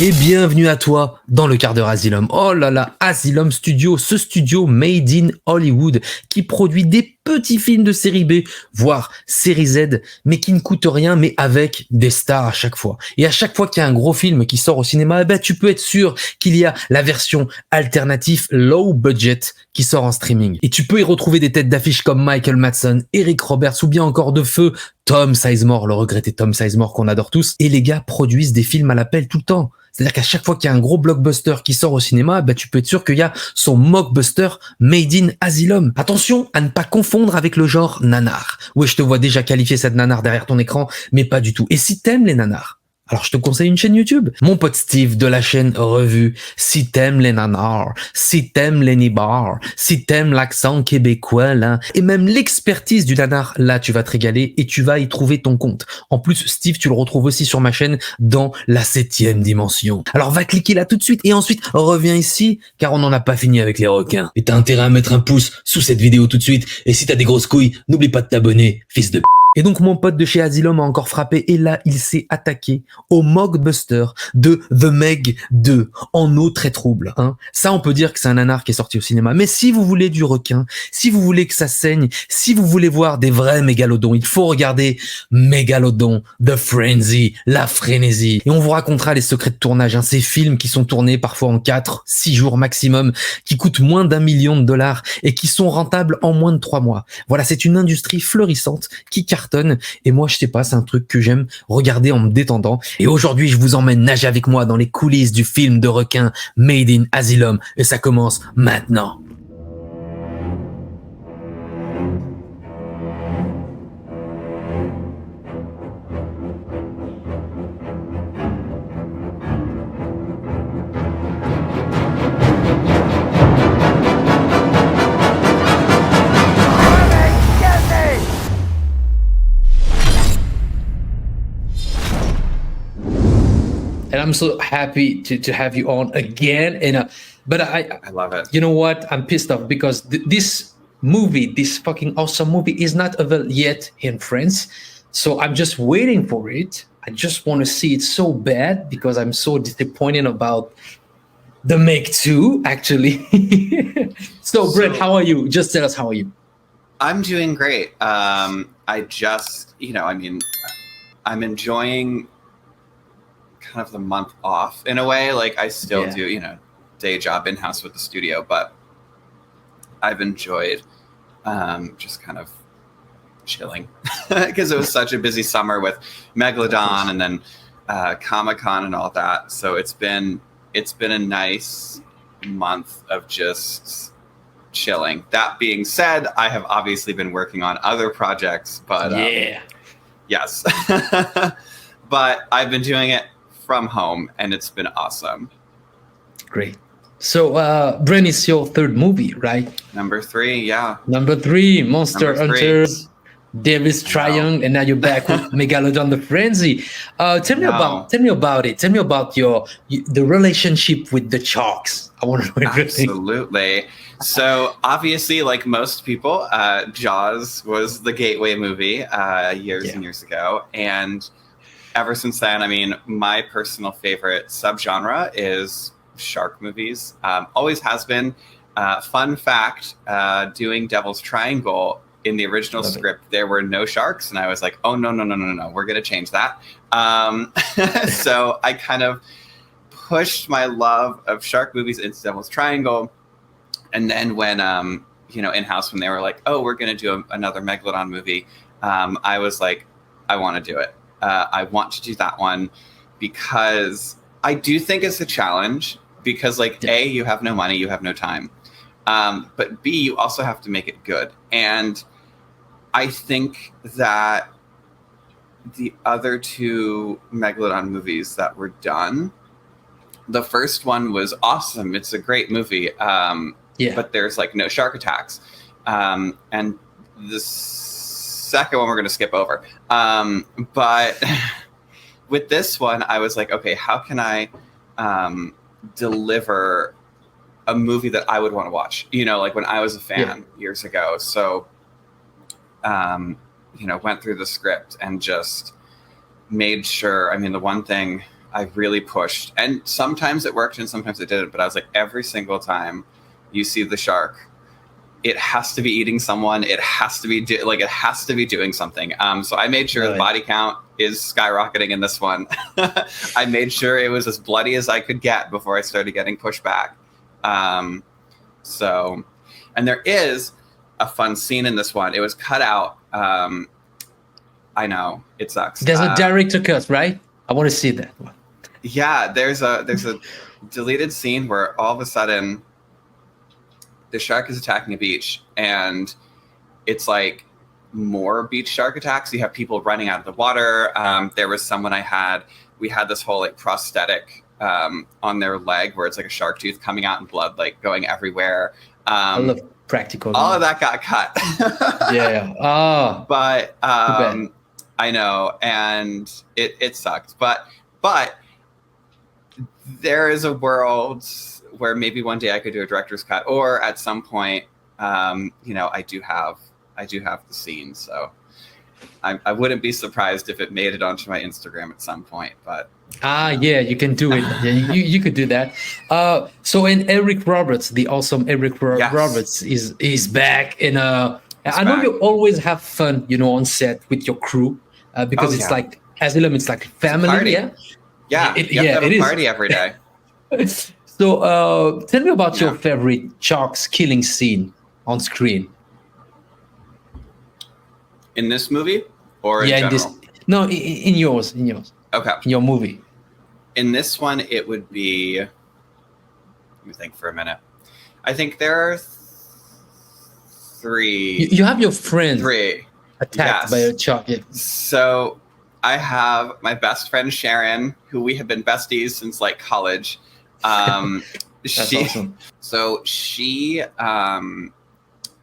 Et bienvenue à toi dans le quart d'heure Asylum. Oh là là, Asylum Studio, ce studio made in Hollywood qui produit des petits films de série B, voire série Z, mais qui ne coûtent rien, mais avec des stars à chaque fois. Et à chaque fois qu'il y a un gros film qui sort au cinéma, eh ben, tu peux être sûr qu'il y a la version alternative low budget qui sort en streaming. Et tu peux y retrouver des têtes d'affiche comme Michael Madsen, Eric Roberts ou bien encore de feu Tom Sizemore, le regretté Tom Sizemore qu'on adore tous. Et les gars produisent des films à l'appel tout le temps. C'est-à-dire qu'à chaque fois qu'il y a un gros blockbuster qui sort au cinéma, bah tu peux être sûr qu'il y a son Mockbuster made in Asylum. Attention à ne pas confondre avec le genre nanar. Ouais, je te vois déjà qualifier cette nanar derrière ton écran, mais pas du tout. Et si t'aimes les nanars, alors je te conseille une chaîne YouTube. Mon pote Steve de la chaîne Revue. Si t'aimes les nanars, si t'aimes les nibards, si t'aimes l'accent québécois, là, et même l'expertise du nanar, là tu vas te régaler et tu vas y trouver ton compte. En plus, Steve, tu le retrouves aussi sur ma chaîne dans la 7e dimension. Alors va cliquer là tout de suite et ensuite reviens ici, car on n'en a pas fini avec les requins. Et t'as intérêt à mettre un pouce sous cette vidéo tout de suite. Et si t'as des grosses couilles, n'oublie pas de t'abonner, fils de p***. Et donc mon pote de chez Asylum a encore frappé et là il s'est attaqué au Mockbuster de The Meg 2 en eau très trouble. Hein. Ça on peut dire que c'est un nanar qui est sorti au cinéma. Mais si vous voulez du requin, si vous voulez que ça saigne, si vous voulez voir des vrais mégalodons, il faut regarder Megalodon, The Frenzy, la frénésie. Et on vous racontera les secrets de tournage. Hein. Ces films qui sont tournés parfois en 4-6 jours maximum, qui coûtent moins d'1 million de dollars et qui sont rentables en moins de 3 mois. Voilà, c'est une industrie florissante qui cartonne. Et moi, je sais pas, c'est un truc que j'aime regarder en me détendant. Et aujourd'hui, je vous emmène nager avec moi dans les coulisses du film de requin Made in Asylum. Et ça commence maintenant. And I'm so happy to have you on again. And but I love it. You know what? I'm pissed off because this movie, this fucking awesome movie, is not available yet in France. So I'm just waiting for it. I just want to see it so bad because I'm so disappointed about the Make 2, actually. So, Brett, how are you? Just tell us, how are you? I'm doing great. I just, I'm enjoying kind of the month off in a way. Like I still do, day job in-house with the studio, but I've enjoyed just kind of chilling because it was such a busy summer with Megalodon and then Comic-Con and all that. So it's been a nice month of just chilling. That being said, I have obviously been working on other projects, but yes, but I've been doing it from home and it's been awesome. Great. So Bren is your third movie, right? Number 3, yeah. Number 3, Monster Hunters, Davis Triumph, and now you're back with Megalodon the Frenzy. Tell me about it. Tell me about the relationship with the sharks. I want to know everything. Absolutely. So obviously, like most people, Jaws was the gateway movie years and years ago, and ever since then, I mean, my personal favorite subgenre is shark movies. Always has been. Fun fact, doing Devil's Triangle, in the original script, there were no sharks. And I was like, oh, no. We're going to change that. So I kind of pushed my love of shark movies into Devil's Triangle. And then when, in-house, when they were like, oh, we're going to do another Megalodon movie, I was like, I want to do it. I want to do that one because I do think it's a challenge because, like, A, you have no money, you have no time. But B, you also have to make it good. And I think that the other 2 Megalodon movies that were done, the first one was awesome. It's a great movie. But there's like no shark attacks. And the second one we're going to skip over. But with this one, I was like, okay, how can I deliver a movie that I would want to watch, like when I was a fan years ago. So, went through the script and just made sure. I mean, the one thing I really pushed, and sometimes it worked and sometimes it didn't. But I was like, every single time you see the shark, it has to be eating someone. It has to be it has to be doing something. So I made sure the body count is skyrocketing in this one. I made sure it was as bloody as I could get before I started getting pushed back. So, and there is a fun scene in this one. It was cut out. I know it sucks. There's a director cut, right? I want to see that one. Yeah, there's a deleted scene where all of a sudden the shark is attacking a beach, and it's like more beach shark attacks. You have people running out of the water. There was someone we had this whole like prosthetic on their leg where it's like a shark tooth coming out and blood like going everywhere. I love practical. All of that got cut. Yeah. But I know, and it sucked. But there is a world where maybe one day I could do a director's cut, or at some point, I do have the scene, so I wouldn't be surprised if it made it onto my Instagram at some point. But yeah, you can do it. Yeah, you could do that. So in Eric Roberts, the awesome Eric Roberts is back, and I know you always have fun, on set with your crew, because it's like Asylum, it's like family. Yeah, you have to have a party every day. So tell me about your favorite sharks killing scene on screen. In this movie, or in general? In yours. Okay. In your movie. In this one, it would be. Let me think for a minute. I think there are 3. You have your friend 3 attacked by a shark. Yeah. So I have my best friend Sharon, who we have been besties since like college. That's awesome. So she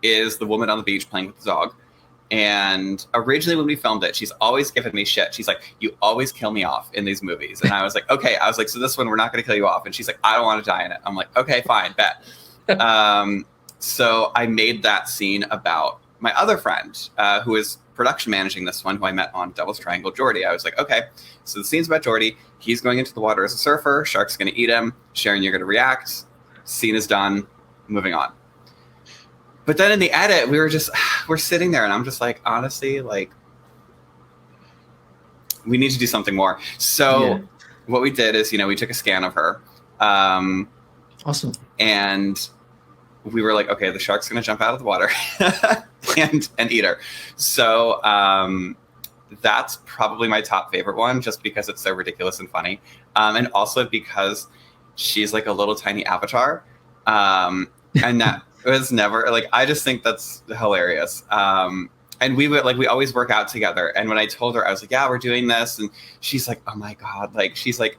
is the woman on the beach playing with the dog. And originally when we filmed it, she's always given me shit. She's like, you always kill me off in these movies. And I was like, okay. I was like, so this one, we're not going to kill you off. And she's like, I don't want to die in it. I'm like, okay, fine, bet. So I made that scene about my other friend, who is production managing this one, who I met on Devil's Triangle, Jordy. I was like, okay, so the scene's about Jordy. He's going into the water as a surfer. Shark's going to eat him. Sharon, you're going to react. Scene is done. Moving on. But then in the edit, we're sitting there, and I'm just like, honestly, like, we need to do something more. So what we did is, we took a scan of her. Awesome. And we were like, okay, the shark's going to jump out of the water and eat her. So that's probably my top favorite one, just because it's so ridiculous and funny. And also because she's like a little tiny avatar. And that was never like, I just think that's hilarious. And we always work out together. And when I told her, I was like, yeah, we're doing this. And she's like, oh my God. Like, she's like,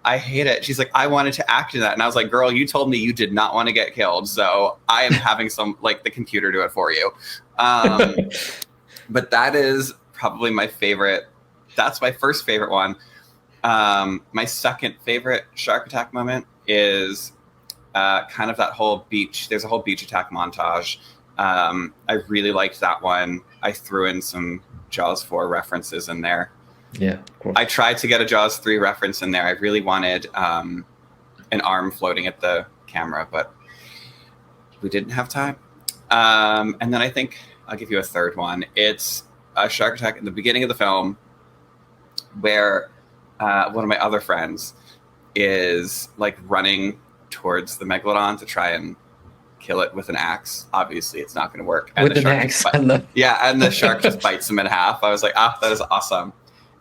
I hate it. She's like, I wanted to act in that. And I was like, girl, you told me you did not want to get killed. So I am having the computer do it for you. But that is probably my favorite. That's my first favorite one. My second favorite shark attack moment is kind of that whole beach. There's a whole beach attack montage. I really liked that one. I threw in some Jaws 4 references in there. Yeah, of course. I tried to get a Jaws 3 reference in there. I really wanted an arm floating at the camera, but we didn't have time. And then I think I'll give you a third one. It's a shark attack in the beginning of the film where one of my other friends is like running towards the Megalodon to try and kill it with an axe. Obviously, it's not going to work. And with an axe? And the shark just bites him in half. I was like, that is awesome.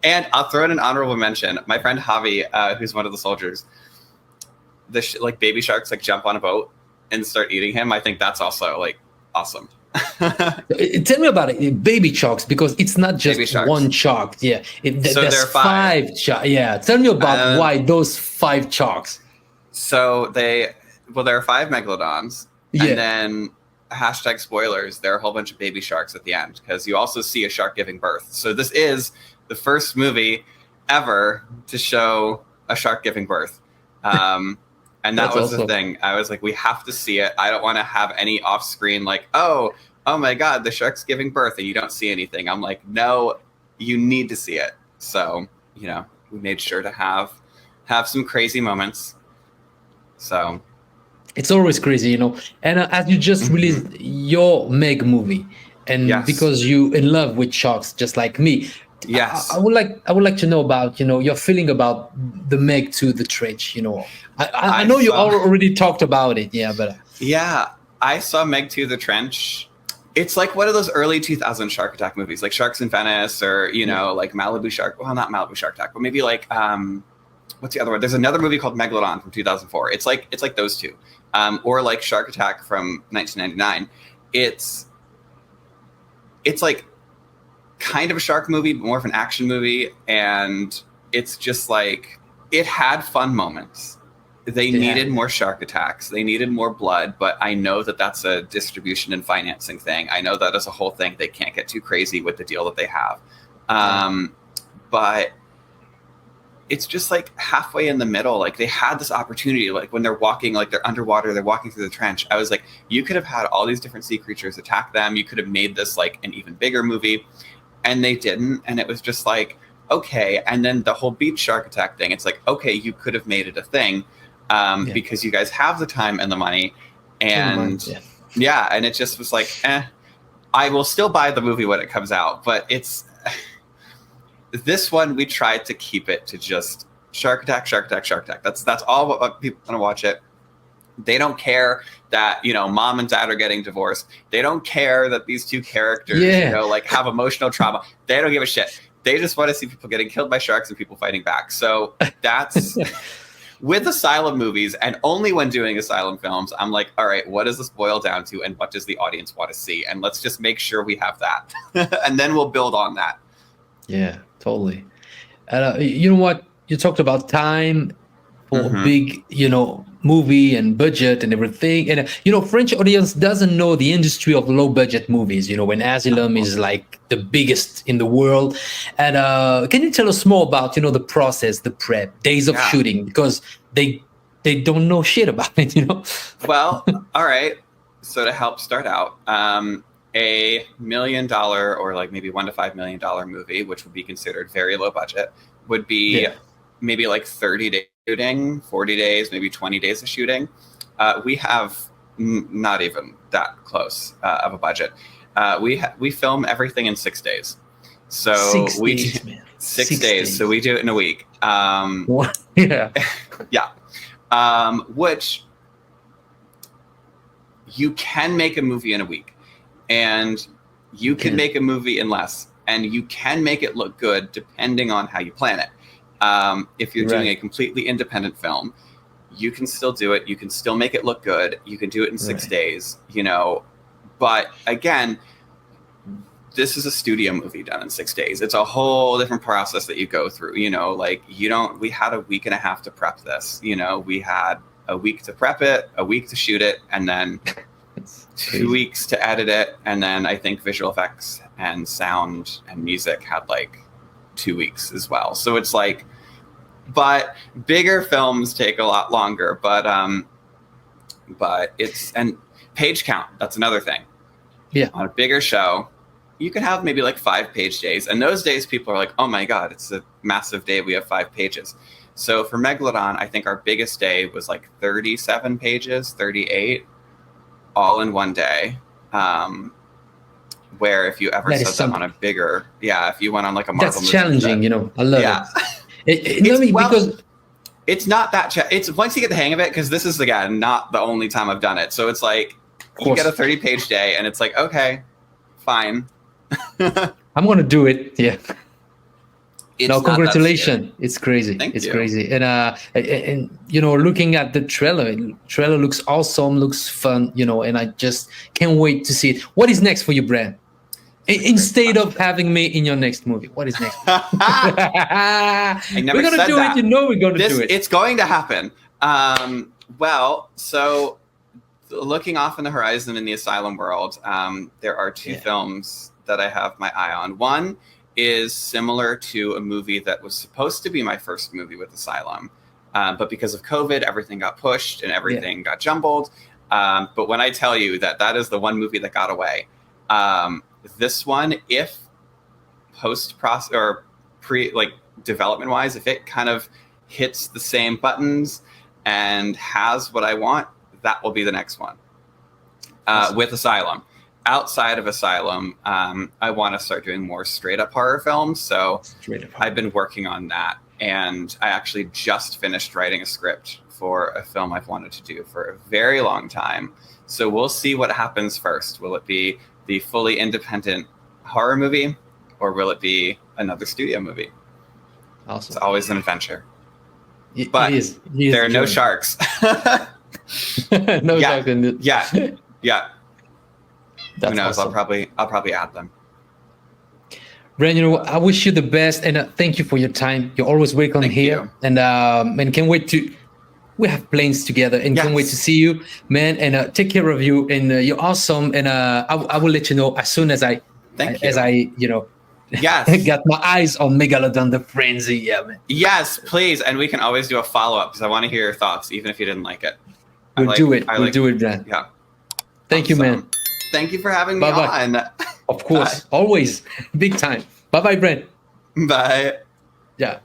And I'll throw in an honorable mention. My friend Javi, who's one of the soldiers, baby sharks jump on a boat and start eating him. I think that's also awesome. Tell me about it, baby sharks, because it's not just one shark. Yeah, so there's 5 sharks. Yeah, tell me about why those 5 sharks. So there are 5 megalodons, and then #spoilers. There are a whole bunch of baby sharks at the end, because you also see a shark giving birth. So this is the first movie ever to show a shark giving birth. And that was the thing. I was like, we have to see it. I don't want to have any off screen oh my God, the shark's giving birth and you don't see anything. I'm like, no, you need to see it. So, we made sure to have have some crazy moments. So it's always crazy, And as you just released your Meg movie, and because you in love with sharks, just like me, yes, I would like to know about your feeling about the Meg to the Trench. I know you already talked about it, but I saw Meg to the Trench. It's like one of those early 2000 Shark Attack movies, like Sharks in Venice, or like Malibu Shark. Well, not Malibu Shark Attack, but maybe like what's the other one? There's another movie called Megalodon from 2004. It's like those two, or like Shark Attack from 1999. It's like kind of a shark movie, but more of an action movie, and it's just like it had fun moments. They needed more shark attacks. They needed more blood, but I know that that's a distribution and financing thing. I know that is a whole thing. They can't get too crazy with the deal that they have. But it's just like halfway in the middle. Like they had this opportunity, like when they're walking, like they're underwater, they're walking through the trench. I was like, you could have had all these different sea creatures attack them. You could have made this like an even bigger movie, and they didn't. And it was just like, okay. And then the whole beach shark attack thing, it's like, okay, you could have made it a thing. Because you guys have the time and the money, and and it just was like, I will still buy the movie when it comes out, but it's this one we tried to keep it to just shark attack, shark attack, shark attack. That's all what people want to watch it. They don't care that mom and dad are getting divorced. They don't care that these two characters like have emotional trauma. They don't give a shit. They just want to see people getting killed by sharks and people fighting back. So that's. With Asylum movies, and only when doing Asylum films, I'm like, all right, what does this boil down to, and what does the audience want to see? And let's just make sure we have that, and then we'll build on that. Yeah, totally. You know what? You talked about time for a big, movie and budget and everything. And, French audience doesn't know the industry of low budget movies, when Asylum is like the biggest in the world. And can you tell us more about, the process, the prep, days of shooting, because they don't know shit about it, Well, all right. So to help start out, $1 million or like maybe $1 to $5 million movie, which would be considered very low budget, would be maybe like 30 days shooting, 40 days, maybe 20 days of shooting. We have not even that close of a budget. We film everything in 6 days. So 6 we days, man. 6 days. So we do it in a week. Which you can make a movie in a week, and you can make a movie in less, and you can make it look good depending on how you plan it. If you're doing a completely independent film, you can still do it. You can still make it look good. You can do it in 6 days, But again, this is a studio movie done in 6 days. It's a whole different process that you go through. We had a week and a half to prep this. We had a week to prep it, a week to shoot it, and then 2 weeks to edit it. And then I think visual effects and sound and music had like 2 weeks as well. So it's like, but bigger films take a lot longer, but it's, and page count, that's another thing. On a bigger show, you can have maybe like 5 page days, and those days people are like, oh my God, it's a massive day. We have 5 pages. So for Megalodon, I think our biggest day was like 37 pages, 38, all in one day. Where if you ever said that on a bigger, if you went on like a Marvel movie, challenging, I love it. Because it's not that, it's once you get the hang of it, because this is, again, not the only time I've done it. So it's like, you get a 30 page day and it's like, okay, fine. I'm going to do it. Yeah. Congratulations. It's crazy. Thank you. Crazy. And looking at the trailer looks awesome, looks fun, and I just can't wait to see it. What is next for you, Brand? Instead of having me in your next movie, what is next? We're going to do it. We're going to do it. It's going to happen. So looking off in the horizon in the Asylum world, there are 2 films that I have my eye on. One is similar to a movie that was supposed to be my first movie with Asylum. But because of COVID, everything got pushed and everything got jumbled. But when I tell you that is the one movie that got away, this one, if post-process or development wise, if it kind of hits the same buttons and has what I want, that will be the next one. Awesome. With Asylum. Outside of Asylum, I want to start doing more straight-up horror films, so I've been working on that. And I actually just finished writing a script for a film I've wanted to do for a very long time. So we'll see what happens first. Will it be the fully independent horror movie, or will it be another studio movie? Awesome. It's always an adventure. But there are no sharks. No sharks in it. Yeah. That's Who knows? awesome. I'll probably add them. Bren, I wish you the best, and thank you for your time. You're always welcome here, you. and can't wait to. We have plans together, and can't wait to see you, man. And take care of you, and you're awesome. And I will let you know as soon as I Yes. got my eyes on Megalodon, the frenzy. Yeah, man. Yes, please, and we can always do a follow-up because I want to hear your thoughts, even if you didn't like it. We'll do it, Bren. Yeah. Thank you, man. Thank you for having me on. Of course, always big time. Bye, Bren. Bye. Yeah.